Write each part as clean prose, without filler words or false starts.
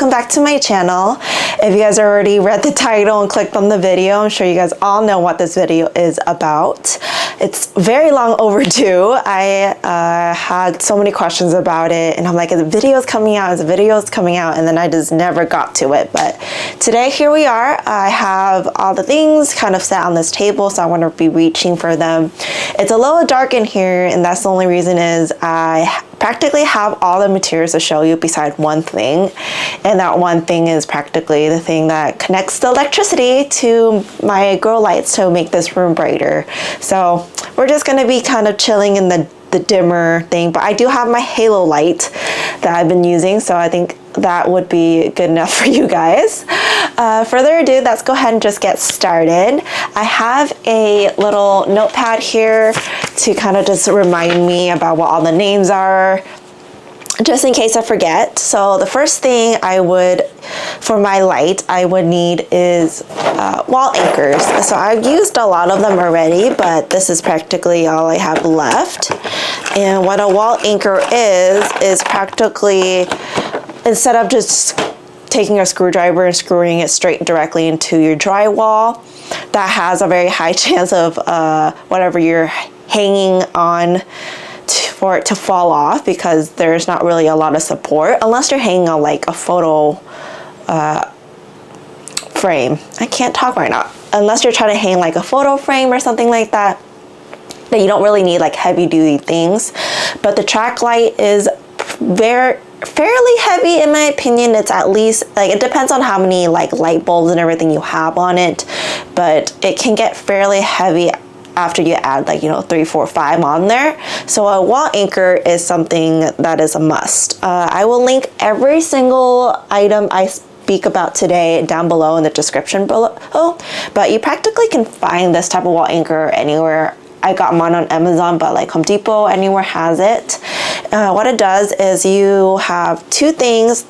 welcome back to my channel. If you guys already read the title and clicked on the video, I'm sure you guys all know what this video is about. It's very long overdue. I had so many questions about it and I'm like, is the video's coming out? Is the video's coming out? And then I just never got to it. But today, here we are. I have all the things kind of set on this table, so I want to be reaching for them. It's a little dark in here, and that's the only reason is I practically have all the materials to show you beside one thing, and that one thing is practically the thing that connects the electricity to my grow lights to make this room brighter. So we're just going to be kind of chilling in the dimmer thing, but I do have my halo light that I've been using, so I think that would be good enough for you guys. Further ado, let's go ahead and just get started. I have a little notepad here to kind of just remind me about what all the names are, just in case I forget. So the first thing I would, for my light, I would need is wall anchors. So I've used a lot of them already, but this is practically all I have left. And what a wall anchor is practically, instead of just taking a screwdriver and screwing it straight directly into your drywall, that has a very high chance of whatever you're hanging on for it to fall off, because there's not really a lot of support unless you're hanging on like a photo frame. I can't talk right now. Unless you're trying to hang like a photo frame or something like that, then you don't really need like heavy duty things. But the track light is fairly heavy in my opinion. It's at least, like, it depends on how many like light bulbs and everything you have on it, but it can get fairly heavy after you add like, 3, 4, 5 on there. So a wall anchor is something that is a must. I will link every single item I speak about today down below in the description below, but you practically can find this type of wall anchor anywhere. I got mine on Amazon, but like Home Depot, anywhere has it. What it does is you have two things.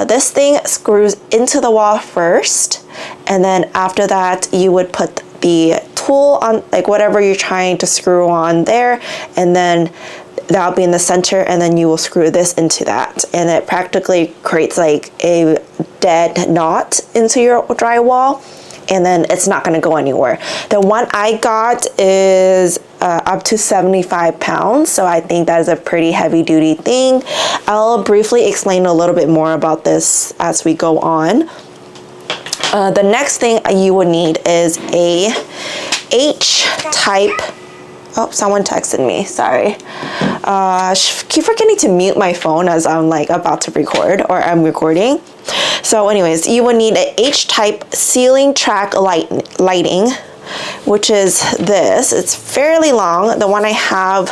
This thing screws into the wall first, and then after that you would put the tool on, like whatever you're trying to screw on there, and then that'll be in the center, and then you will screw this into that, and it practically creates like a dead knot into your drywall, and then it's not going to go anywhere. The one I got is up to 75 pounds, so I think that is a pretty heavy duty thing. I'll briefly explain a little bit more about this as we go on. The next thing you would need is a H-type. Oh, someone texted me, sorry. Keep forgetting to mute my phone as I'm like about to record, or I'm recording. So anyways, you would need an H-type ceiling track lighting, which is this. It's fairly long. The one I have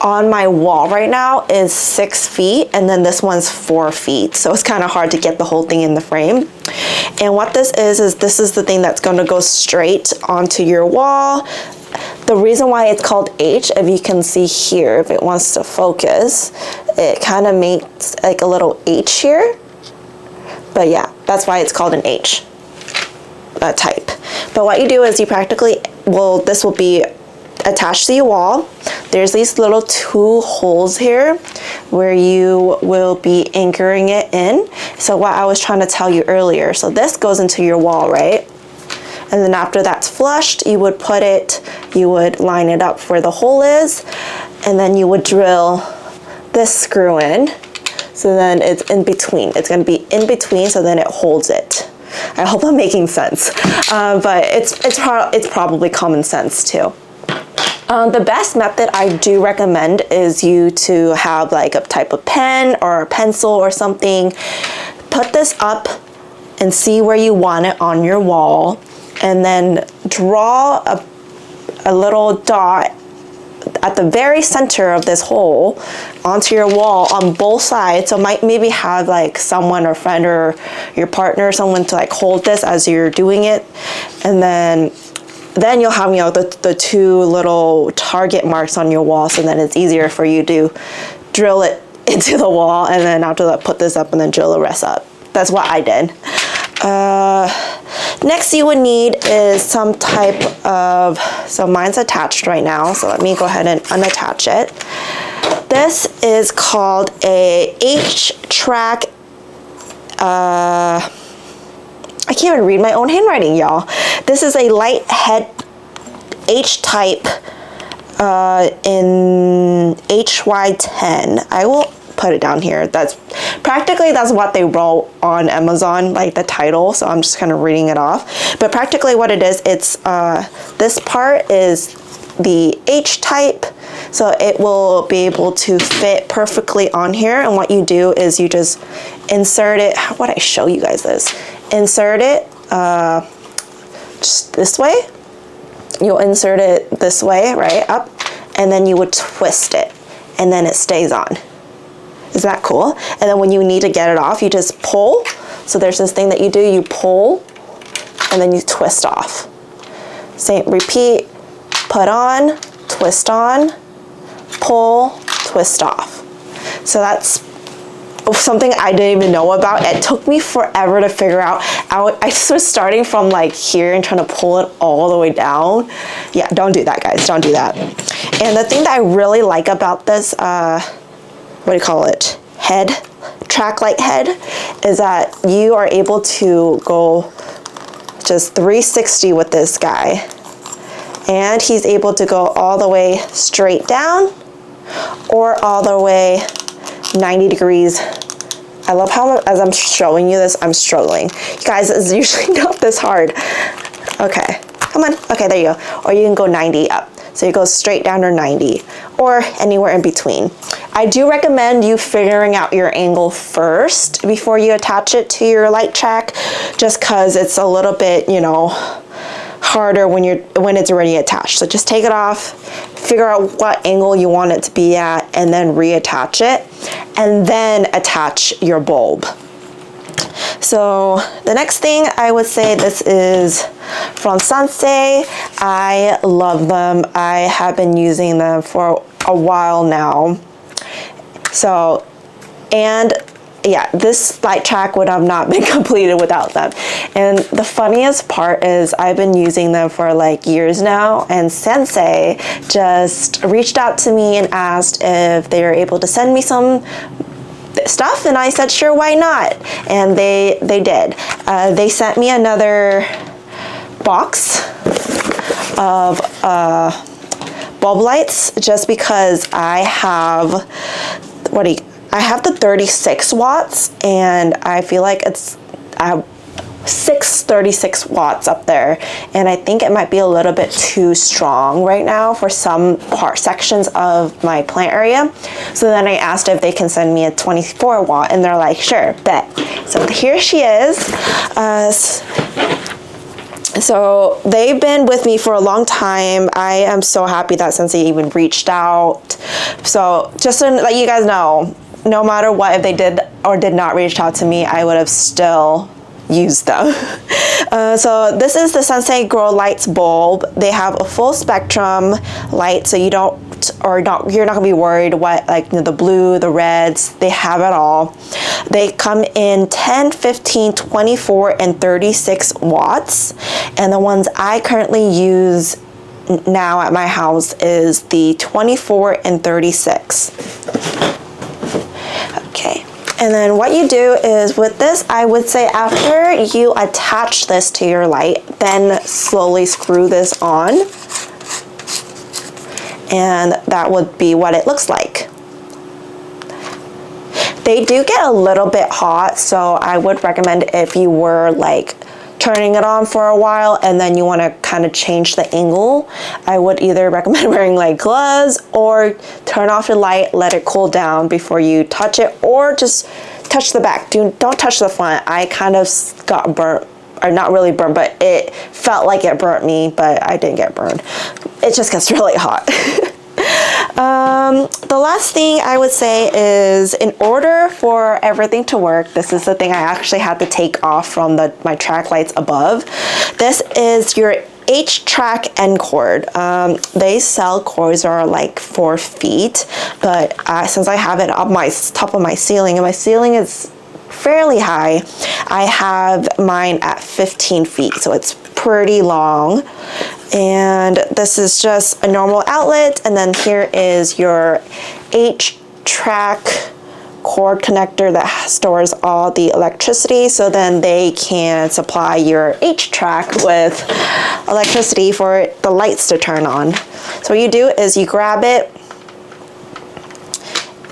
on my wall right now is 6 feet, and then this one's 4 feet. So it's kind of hard to get the whole thing in the frame. And what this is this is the thing that's going to go straight onto your wall. The reason why it's called H, if you can see here, if it wants to focus, it kind of makes like a little H here. But yeah, that's why it's called an H type. But what you do is you practically, this will be attached to your wall. There's these little 2 holes here where you will be anchoring it in. So what I was trying to tell you earlier, so this goes into your wall, right? And then after that's flushed, you would line it up where the hole is, and then you would drill this screw in. So then it's in between. It's going to be in between, so then it holds it. I hope I'm making sense, but it's probably common sense too. The best method I do recommend is you to have like a type of pen or a pencil or something. Put this up and see where you want it on your wall, and then draw a little dot at the very center of this hole onto your wall on both sides. So maybe have like someone or friend or your partner or someone to like hold this as you're doing it, and then you'll have the 2 little target marks on your wall, so then it's easier for you to drill it into the wall, and then after that put this up and then drill the rest up. That's what I did. Next you would need is some type of, so mine's attached right now, so let me go ahead and unattach it. This is called a H-track I can't even read my own handwriting, y'all. This is a light head H-type in HY10. I will put it down here. That's what they wrote on Amazon, like the title. So I'm just kind of reading it off. But practically what it is, it's this part is the H-type. So it will be able to fit perfectly on here. And what you do is you just insert it. How would I show you guys this? Insert it just this way. You'll insert it this way, right, up, and then you would twist it, and then it stays on. Is that cool? And then when you need to get it off, you just pull. So there's this thing that you do, you pull, and then you twist off. Same, repeat, put on, twist on, pull, twist off. So that's something I didn't even know about. It took me forever to figure out. I was starting from like here and trying to pull it all the way down. Yeah, don't do that, guys. Don't do that. And the thing that I really like about this, what do you call it? Track light head, is that you are able to go just 360 with this guy. And he's able to go all the way straight down or all the way 90 degrees. I love how, as I'm showing you this, I'm struggling. You guys, it's usually not this hard. Okay, come on. Okay, there you go. Or you can go 90 up. So you go straight down or 90 or anywhere in between. I do recommend you figuring out your angle first before you attach it to your light track, just because it's a little bit, you know, harder when it's already attached. So just take it off, figure out what angle you want it to be at, and then reattach it, and then attach your bulb. So the next thing I would say, this is from Sensei. I love them. I have been using them for a while now. So, and yeah, this light track would have not been completed without them. And the funniest part is I've been using them for like years now, and Sensei just reached out to me and asked if they were able to send me some stuff, and I said sure, why not? And they did. They sent me another box of bulb lights, just because I have I have the 36 watts, and I feel like I have 36 watts up there, and I think it might be a little bit too strong right now for some sections of my plant area. So then I asked if they can send me a 24 watt, and they're like, sure, bet. So here she is. So they've been with me for a long time. I am so happy that Sensei even reached out. So just to let you guys know, no matter what, if they did or did not reach out to me, I would have still used them. So this is the Sensei Grow Lights bulb. They have a full spectrum light, so you're not gonna be worried what, like, you know, the blue, the reds, they have it all. They come in 10, 15, 24, and 36 watts. And the ones I currently use now at my house is the 24 and 36. Okay. And then what you do is with this, I would say after you attach this to your light, then slowly screw this on. And that would be what it looks like. They do get a little bit hot, so I would recommend, if you were like turning it on for a while and then you want to kind of change the angle, I would either recommend wearing like gloves or turn off your light, let it cool down before you touch it, or just touch the back. Don't touch the front. I kind of got burnt, or not really burnt, but it felt like it burnt me, but I didn't get burned. It just gets really hot. The last thing I would say is, in order for everything to work, this is the thing I actually had to take off from my track lights above. This is your H-track end cord. They sell cords that are like 4 feet, but since I have it up my top of my ceiling, and my ceiling is fairly high, I have mine at 15 feet, so it's pretty long. And this is just a normal outlet, and then here is your H-track cord connector that stores all the electricity, so then they can supply your H-track with electricity for the lights to turn on. So what you do is you grab it,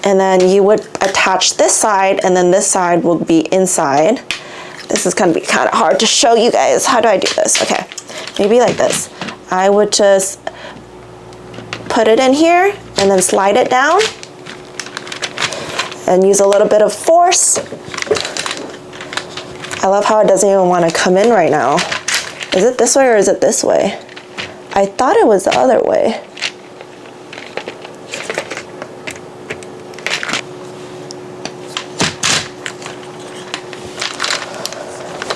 and then you would attach this side, and then this side will be inside. This is gonna be kind of hard to show you guys. How do I do this? Okay, maybe like this. I would just put it in here and then slide it down and use a little bit of force. I love how it doesn't even want to come in right now. Is it this way or is it this way? I thought it was the other way.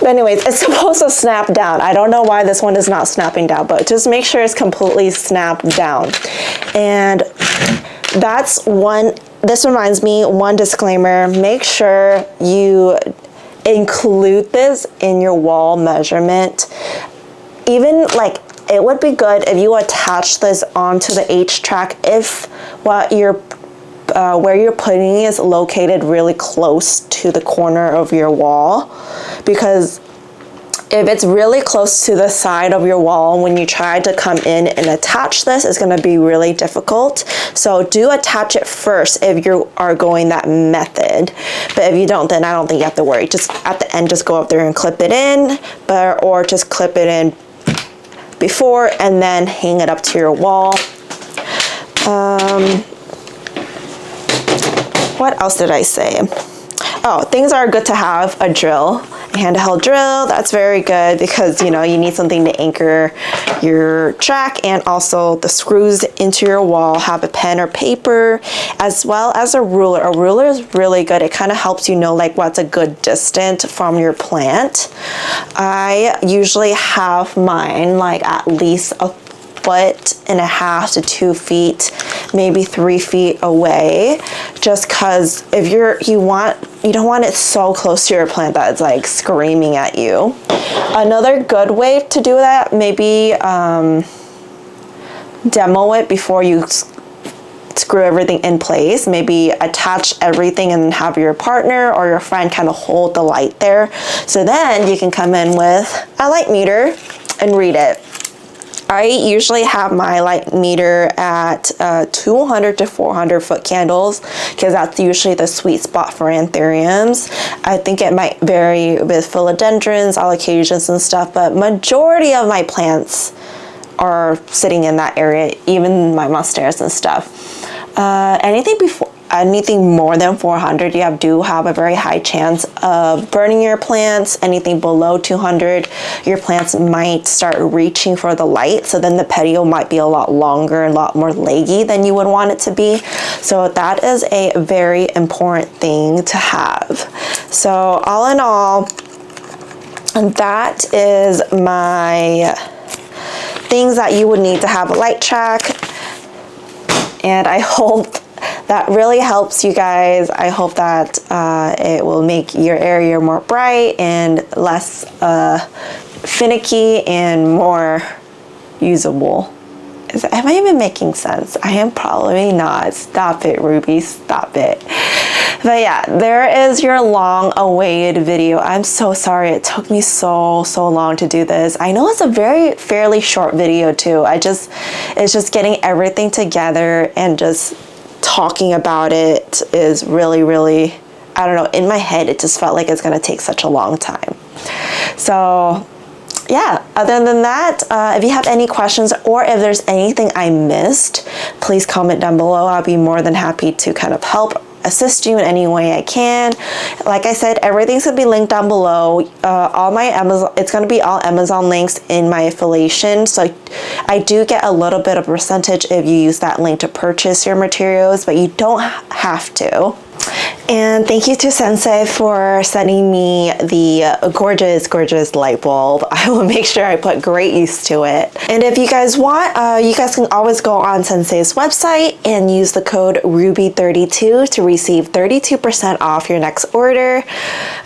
But anyways, it's supposed to snap down. I don't know why this one is not snapping down, but just make sure it's completely snapped down. And that's one, this reminds me, one disclaimer, make sure you include this in your wall measurement. Even like, it would be good if you attach this onto the H-track if what you're where you're putting it is located really close to the corner of your wall, because if it's really close to the side of your wall, when you try to come in and attach this, it's going to be really difficult. So do attach it first if you are going that method. But if you don't, then I don't think you have to worry. Just at the end, just go up there and clip it in, or just clip it in before and then hang it up to your wall. What else did I say? Oh, things are good to have: a drill, a handheld drill. That's very good because, you know, you need something to anchor your track, and also the screws into your wall. Have a pen or paper, as well as a ruler. A ruler is really good. It kind of helps you know like what's a good distance from your plant. I usually have mine like at least a 1.5 to 2 feet, maybe 3 feet away, just because if you don't want it so close to your plant that it's like screaming at you. Another good way to do that, maybe demo it before you screw everything in place. Maybe attach everything and have your partner or your friend kind of hold the light there, so then you can come in with a light meter and read it. I usually have my light meter at 200 to 400 foot candles, because that's usually the sweet spot for anthuriums. I think it might vary with philodendrons, alocasias and stuff, but majority of my plants are sitting in that area, even my monsteras and stuff. Anything more than 400, you do have a very high chance of burning your plants. Anything below 200, your plants might start reaching for the light. So then the petiole might be a lot longer and a lot more leggy than you would want it to be. So that is a very important thing to have. So all in all, that is my things that you would need to have a light track. And I hope that really helps you guys. I hope that it will make your area more bright and less finicky and more usable. Am I even making sense? I am probably not. Stop it, Ruby, stop it. But yeah, there is your long-awaited video. I'm so sorry it took me so long to do this. I know it's a fairly short video too. It's just getting everything together, and just talking about it is really, I don't know, in my head it just felt like it's gonna take such a long time. So yeah, other than that, if you have any questions or if there's anything I missed, please comment down below. I'll be more than happy to kind of help assist you in any way I can. Like I said, everything's gonna be linked down below. All my Amazon, it's gonna be all Amazon links in my affiliation. So I do get a little bit of percentage if you use that link to purchase your materials, but you don't have to. And thank you to Sensei for sending me the gorgeous light bulb. I will make sure I put great use to it. And if you guys want, you guys can always go on Sensei's website and use the code RUBY32 to receive 32% off your next order.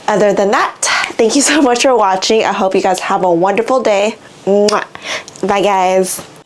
Other than that, thank you so much for watching. I hope you guys have a wonderful day. Mwah. Bye guys.